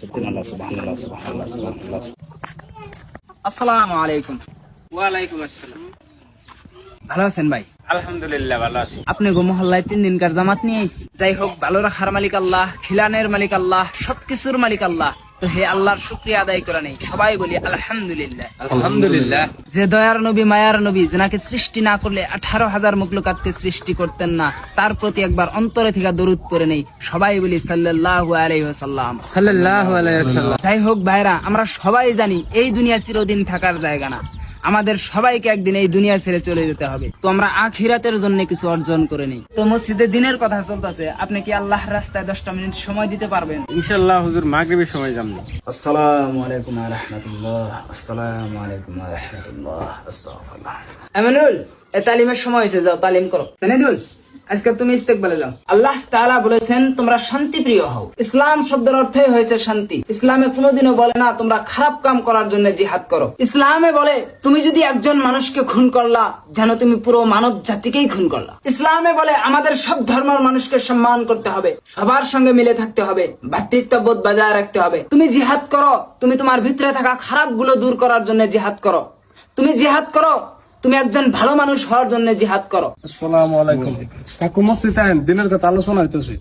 সুবহানাল্লাহ, সুবহানাল্লাহ, সুবহানাল্লাহ, সুবহানাল্লাহ। আসসালামু আলাইকুম। ওয়ালাইকুম আসসালাম। ভালো আছেন ভাই? আলহামদুলিল্লাহ ভালো আছি। আপনি গো মহল্লায় 3 দিনকার জামাত নিয়ে আইছি। যাই হোক, ভালো রাখার মালিক আল্লাহ, খিলানের মালিক আল্লাহ, সবকিছুর মালিক আল্লাহ। তো হে আল্লাহর শুকরিয়া আদায় করে নেই, সবাই বলি আলহামদুলিল্লাহ। আলহামদুলিল্লাহ। যে দয়ার নবী মায়ার নবী যেনাকে সৃষ্টি না করলে 18,000 মখলুকাতকে সৃষ্টি করতেন না, তার প্রতি একবার অন্তরে থেকে দরুদ পড়ে নেই, সবাই বলি সাল্লাল্লাহু আলাইহি ওয়াসাল্লাম। সাল্লাল্লাহু আলাইহি ওয়াসাল্লাম। যাই হোক ভাইরা, আমরা সবাই জানি এই দুনিয়া চিরদিন থাকার জায়গা না। আমাদের সবাইকে একদিন এই দুনিয়া ছেড়ে চলে যেতে হবে। তো আমরা আখিরাতের জন্য কিছু অর্জন করে নিই। তো মসজিদে দিনের কথা চলতেছে, আপনি কি আল্লাহর রাস্তায় 10টা মিনিট সময় দিতে পারবেন? ইনশাআল্লাহ হুজুর মাগরিবের সময় যাবো। আসসালামু আলাইকুম ওয়া রাহমাতুল্লাহ, আসসালামু আলাইকুম ওয়া রাহমাতুল্লাহ, আস্তাগফিরুল্লাহ। আমিনুল, এ তালিমের সময় হয়েছে, যাও তালিম করো। সানিদুল, আজকে তুমি ইস্তেকবালে যাও। আল্লাহ তাআলা বলেছেন তোমরা শান্তিপ্রিয় হও। ইসলাম শব্দের অর্থই হয়েছে শান্তি। ইসলামে কোনোদিনও বলে না তোমরা খারাপ কাম করার জন্য জিহাদ করো। ইসলামে বলে তুমি যদি একজন মানুষকে খুন করলা, যেন তুমি পুরো মানব জাতিকেই খুন করলা। ইসলামে বলে আমাদের সব ধর্মের মানুষকে সম্মান করতে হবে, সবার সঙ্গে মিলে থাকতে হবে, ভ্রাতৃত্ববোধ বজায় রাখতে হবে। তুমি জিহাদ করো, তুমি তোমার ভিতরে থাকা খারাপ গুলো দূর করার জন্য জিহাদ করো। তুমি জিহাদ করো, তুমি একজন ভালো মানুষ হওয়ার জন্য জিহাদ করো। আসসালামু আলাইকুম। কাকু মসজিদে আইন, দিনের কথা আলোচনা হইতেছে।